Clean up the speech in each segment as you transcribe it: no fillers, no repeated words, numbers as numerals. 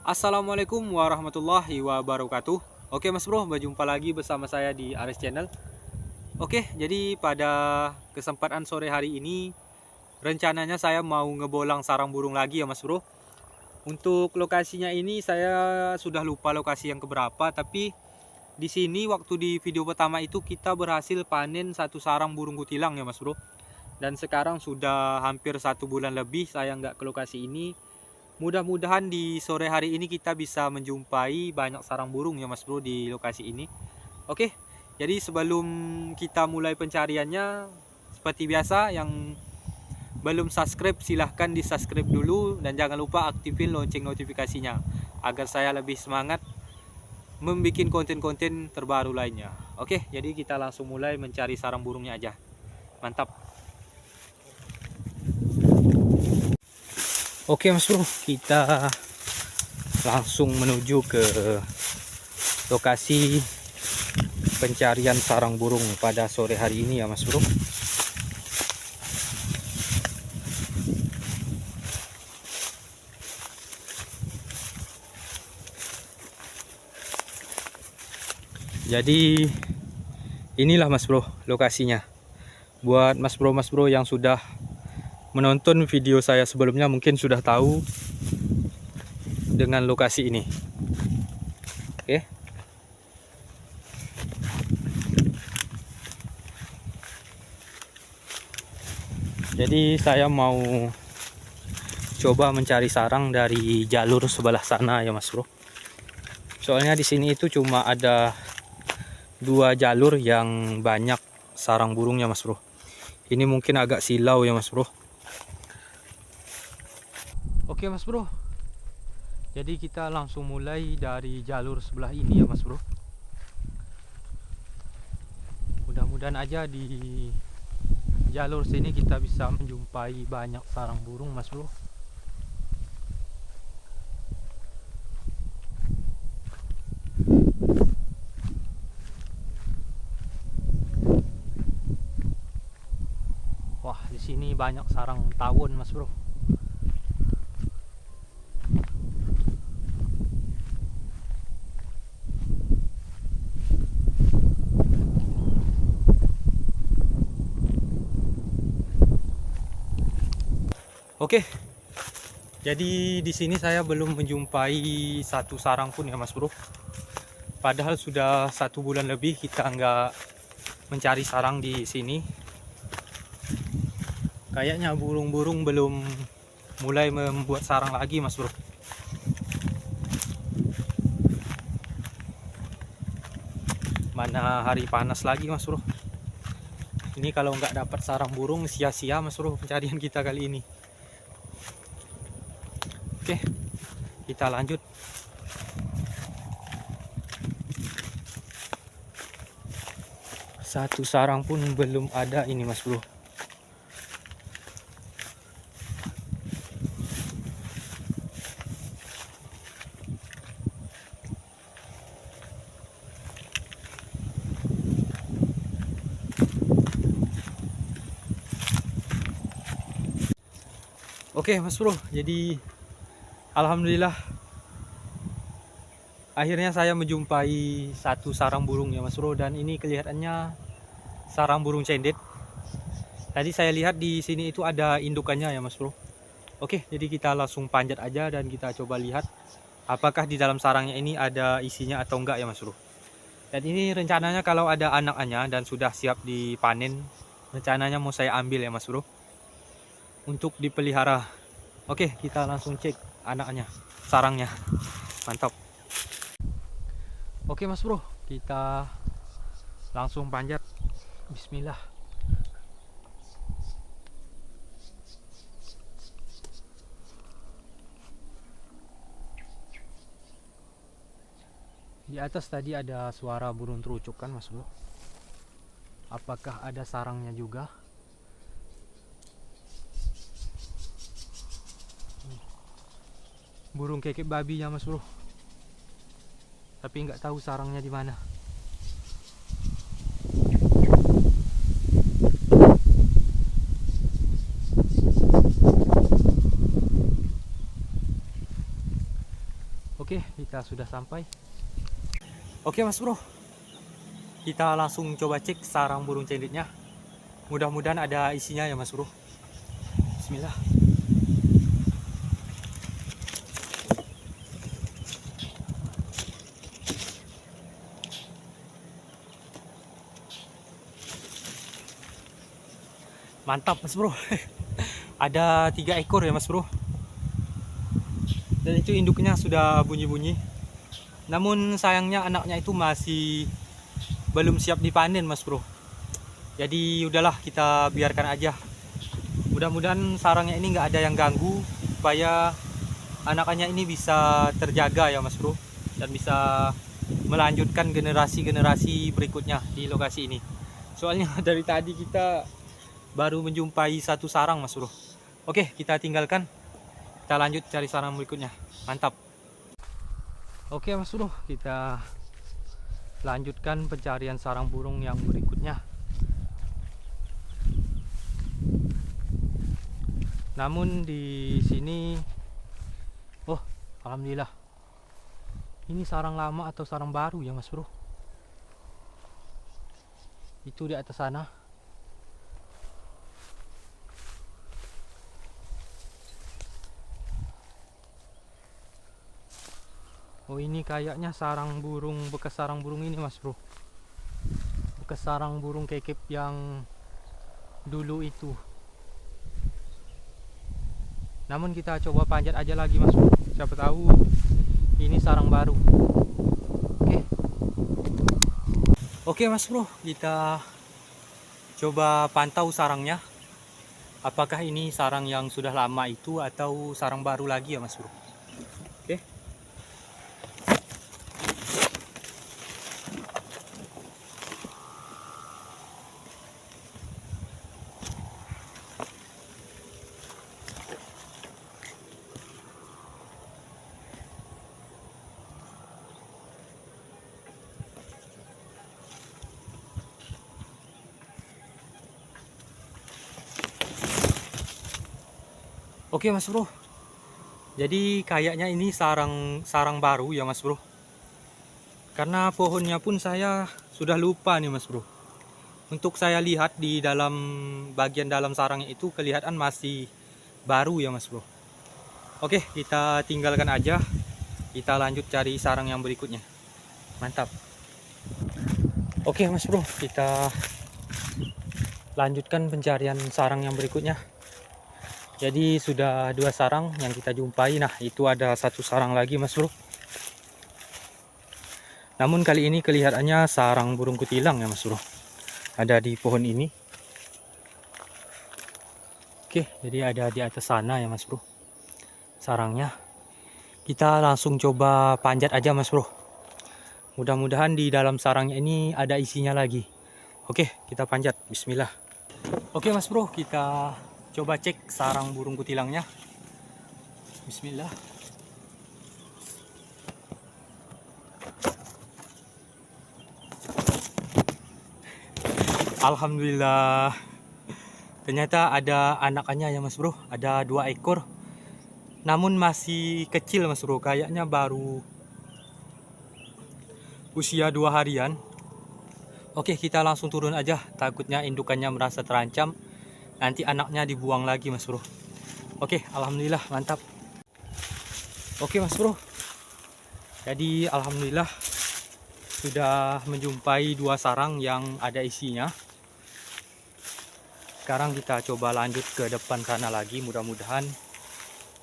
Assalamualaikum warahmatullahi wabarakatuh. Oke Mas Bro, berjumpa lagi bersama saya di Ares Channel. Oke, jadi pada kesempatan sore hari ini rencananya saya mau ngebolang sarang burung lagi ya Mas Bro. Untuk lokasinya ini saya sudah lupa lokasi yang keberapa, tapi di sini waktu di video pertama itu kita berhasil panen satu sarang burung kutilang ya Mas Bro. Dan sekarang sudah hampir 1 bulan lebih saya nggak ke lokasi ini. Mudah-mudahan di sore hari ini kita bisa menjumpai banyak sarang burung ya Mas Bro di lokasi ini. Oke, jadi sebelum kita mulai pencariannya, seperti biasa yang belum subscribe silahkan di subscribe dulu. Dan jangan lupa aktifin lonceng notifikasinya agar saya lebih semangat membuat konten-konten terbaru lainnya. Oke, jadi kita langsung mulai mencari sarang burungnya aja. Mantap. Oke Mas Bro, kita langsung menuju ke lokasi pencarian sarang burung pada sore hari ini ya Mas Bro. Jadi inilah Mas Bro lokasinya. Buat Mas Bro yang sudah menonton video saya sebelumnya mungkin sudah tahu dengan lokasi ini. Oke. Jadi saya mau coba mencari sarang dari jalur sebelah sana ya Mas Bro. Soalnya di sini itu cuma ada 2 jalur yang banyak sarang burungnya Mas Bro. Ini mungkin agak silau ya Mas Bro. Oke Mas Bro, jadi kita langsung mulai dari jalur sebelah ini ya Mas Bro. Mudah-mudahan aja di jalur sini kita bisa menjumpai banyak sarang burung Mas Bro. Wah, di sini banyak sarang tawon Mas Bro. Oke, jadi di sini saya belum menjumpai satu sarang pun ya Mas Bro. Padahal sudah 1 bulan lebih kita nggak mencari sarang di sini. Kayaknya burung-burung belum mulai membuat sarang lagi Mas Bro. Mana hari panas lagi Mas Bro. Ini kalau nggak dapat sarang burung sia-sia Mas Bro pencarian kita kali ini. Oke, kita lanjut. Satu sarang pun belum ada ini Mas Bro. Oke Mas Bro, jadi alhamdulillah akhirnya saya menjumpai satu sarang burung ya Mas Bro, dan ini kelihatannya sarang burung cendet. Tadi saya lihat di sini itu ada indukannya ya Mas Bro. Oke, jadi kita langsung panjat aja dan kita coba lihat apakah di dalam sarangnya ini ada isinya atau enggak ya Mas Bro. Dan ini rencananya kalau ada anaknya dan sudah siap dipanen, rencananya mau saya ambil ya Mas Bro untuk dipelihara. Oke, kita langsung cek anaknya, sarangnya. Mantap. Oke Mas Bro, kita langsung panjat. Bismillah. Di atas tadi ada suara burung terucuk kan Mas Bro. Apakah ada sarangnya juga? Burung kekek babi ya Mas Bro. Tapi nggak tahu sarangnya di mana. Oke, kita sudah sampai. Oke Mas Bro, kita langsung coba cek sarang burung cenditnya. Mudah-mudahan ada isinya ya Mas Bro. Bismillah. Mantap Mas Bro. Ada 3 ekor ya Mas Bro. Dan itu induknya sudah bunyi-bunyi. Namun sayangnya anaknya itu masih belum siap dipanen Mas Bro. Jadi udahlah, kita biarkan aja. Mudah-mudahan sarangnya ini nggak ada yang ganggu, supaya anakannya ini bisa terjaga ya Mas Bro, dan bisa melanjutkan generasi-generasi berikutnya di lokasi ini. Soalnya dari tadi kita baru menjumpai 1 sarang Mas Bro. Oke, kita tinggalkan, kita lanjut cari sarang berikutnya. Mantap. Oke Mas Bro, kita lanjutkan pencarian sarang burung yang berikutnya. Namun di sini, oh alhamdulillah, ini sarang lama atau sarang baru ya Mas Bro. Itu di atas sana. Oh ini kayaknya sarang burung, bekas sarang burung ini Mas Bro. Bekas sarang burung kekep yang dulu itu. Namun kita coba panjat aja lagi Mas Bro, siapa tahu ini sarang baru. Oke Mas Bro, kita coba pantau sarangnya. Apakah ini sarang yang sudah lama itu atau sarang baru lagi ya Mas Bro. Oke. Oke Mas Bro, jadi kayaknya ini sarang baru ya Mas Bro. Karena pohonnya pun saya sudah lupa nih Mas Bro. Untuk saya lihat di dalam bagian dalam sarangnya itu kelihatan masih baru ya Mas Bro. Oke, kita tinggalkan aja. Kita lanjut cari sarang yang berikutnya. Mantap. Oke Mas Bro, kita lanjutkan pencarian sarang yang berikutnya. Jadi sudah 2 sarang yang kita jumpai. Nah itu ada 1 sarang lagi Mas Bro. Namun kali ini kelihatannya sarang burung kutilang ya Mas Bro. Ada di pohon ini. Oke, jadi ada di atas sana ya Mas Bro sarangnya. Kita langsung coba panjat aja Mas Bro. Mudah-mudahan di dalam sarangnya ini ada isinya lagi. Oke, kita panjat. Bismillah. Oke Mas Bro, kita coba cek sarang burung kutilangnya. Bismillah. Alhamdulillah. Ternyata ada anakannya ya Mas Bro. Ada 2 ekor. Namun masih kecil Mas Bro. Kayaknya baru usia 2 harian. Oke, kita langsung turun aja. Takutnya indukannya merasa terancam, nanti anaknya dibuang lagi Mas Bro. Oke, alhamdulillah, mantap. Oke Mas Bro, jadi alhamdulillah sudah menjumpai 2 sarang yang ada isinya. Sekarang kita coba lanjut ke depan sana lagi. Mudah-mudahan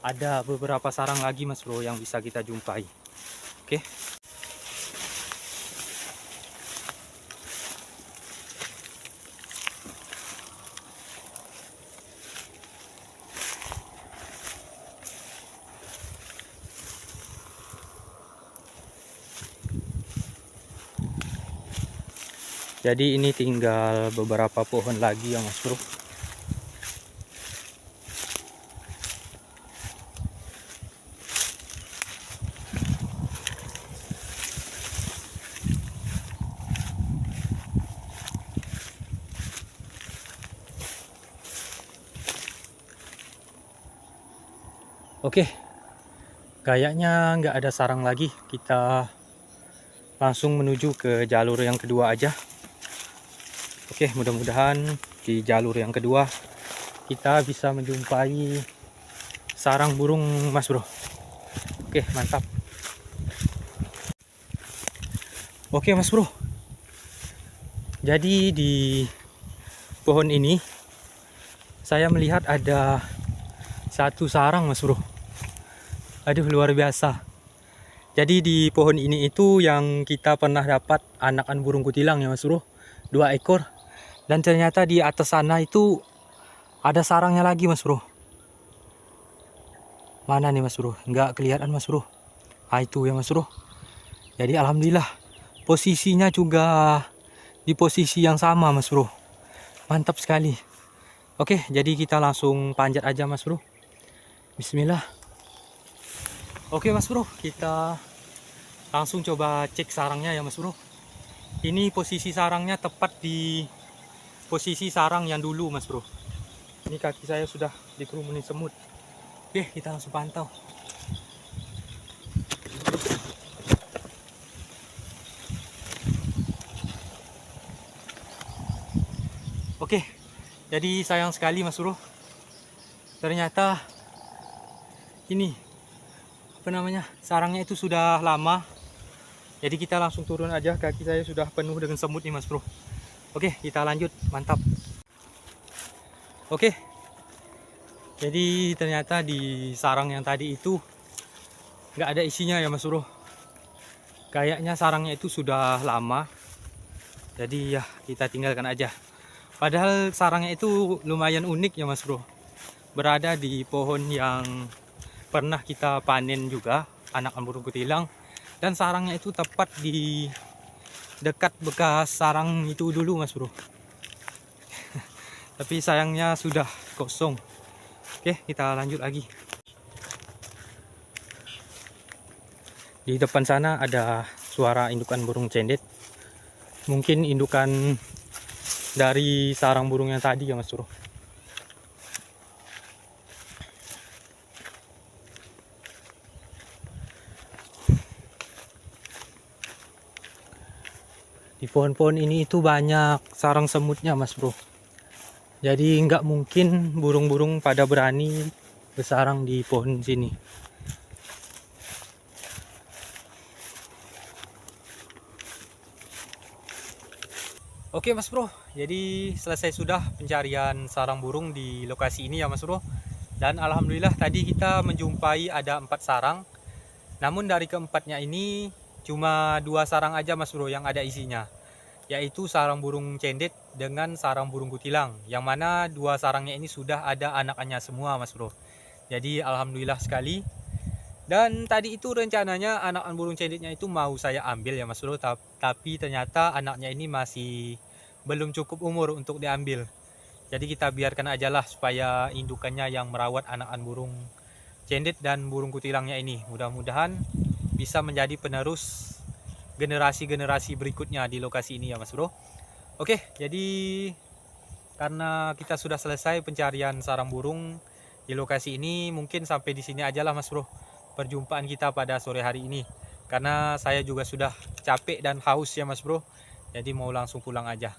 ada beberapa sarang lagi Mas Bro yang bisa kita jumpai. Oke. Jadi ini tinggal beberapa pohon lagi ya Mas Bro. Oke, Kayaknya nggak ada sarang lagi. Kita langsung menuju ke jalur yang kedua aja. Oke, mudah-mudahan di jalur yang kedua kita bisa menjumpai sarang burung, Mas Bro. Oke, mantap. Oke, Mas Bro. Jadi di pohon ini saya melihat ada satu sarang, Mas Bro. Aduh, luar biasa. Jadi di pohon ini itu yang kita pernah dapat anakan burung kutilang ya, Mas Bro. 2 ekor. Dan ternyata di atas sana itu ada sarangnya lagi, Mas Bro. Mana nih, Mas Bro? Nggak kelihatan, Mas Bro. Ah, itu ya, Mas Bro. Jadi alhamdulillah posisinya juga di posisi yang sama, Mas Bro. Mantap sekali. Oke, jadi kita langsung panjat aja, Mas Bro. Bismillah. Oke, Mas Bro, kita langsung coba cek sarangnya ya, Mas Bro. Ini posisi sarangnya tepat di posisi sarang yang dulu, Mas Bro. Ini kaki saya sudah dikerumuni semut. Oke, kita langsung pantau. Oke, jadi sayang sekali, Mas Bro. Ternyata ini apa namanya, sarangnya itu sudah lama. Jadi kita langsung turun aja, kaki saya sudah penuh dengan semut nih, Mas Bro. Oke, kita lanjut, mantap. Oke, jadi ternyata di sarang yang tadi itu nggak ada isinya ya, Mas Bro. Kayaknya sarangnya itu sudah lama, jadi ya kita tinggalkan aja. Padahal sarangnya itu lumayan unik ya, Mas Bro. Berada di pohon yang pernah kita panen juga anakan burung kutilang, dan sarangnya itu tepat di dekat bekas sarang itu dulu, Mas Bro. Tapi sayangnya sudah kosong. Oke, kita lanjut lagi. Di depan sana ada suara indukan burung cendet. Mungkin indukan dari sarang burung yang tadi ya, Mas Bro. Di pohon-pohon ini itu banyak sarang semutnya, Mas Bro. Jadi nggak mungkin burung-burung pada berani bersarang di pohon sini. Oke, Mas Bro, jadi selesai sudah pencarian sarang burung di lokasi ini ya, Mas Bro. Dan alhamdulillah tadi kita menjumpai ada 4 sarang. Namun dari keempatnya ini cuma 2 sarang aja, Mas Bro, yang ada isinya, yaitu sarang burung cendet dengan sarang burung kutilang, yang mana 2 sarangnya ini sudah ada anakannya semua, Mas Bro. Jadi alhamdulillah sekali. Dan tadi itu rencananya anakan burung cendetnya itu mau saya ambil ya, Mas Bro, tapi ternyata anaknya ini masih belum cukup umur untuk diambil. Jadi kita biarkan aja lah supaya indukannya yang merawat anakan burung cendet dan burung kutilangnya ini. Mudah-mudahan bisa menjadi penerus generasi-generasi berikutnya di lokasi ini ya, Mas Bro. Oke, jadi karena kita sudah selesai pencarian sarang burung di lokasi ini, mungkin sampai di sini aja lah, Mas Bro, perjumpaan kita pada sore hari ini. Karena saya juga sudah capek dan haus ya, Mas Bro. Jadi mau langsung pulang aja.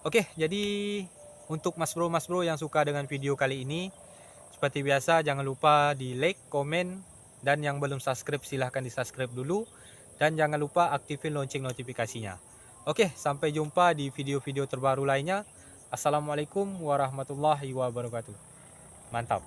Oke, jadi untuk Mas Bro yang suka dengan video kali ini, seperti biasa jangan lupa di like, komen, dan yang belum subscribe silahkan di subscribe dulu. Dan jangan lupa aktifin lonceng notifikasinya. Oke, sampai jumpa di video-video terbaru lainnya. Assalamualaikum warahmatullahi wabarakatuh. Mantap.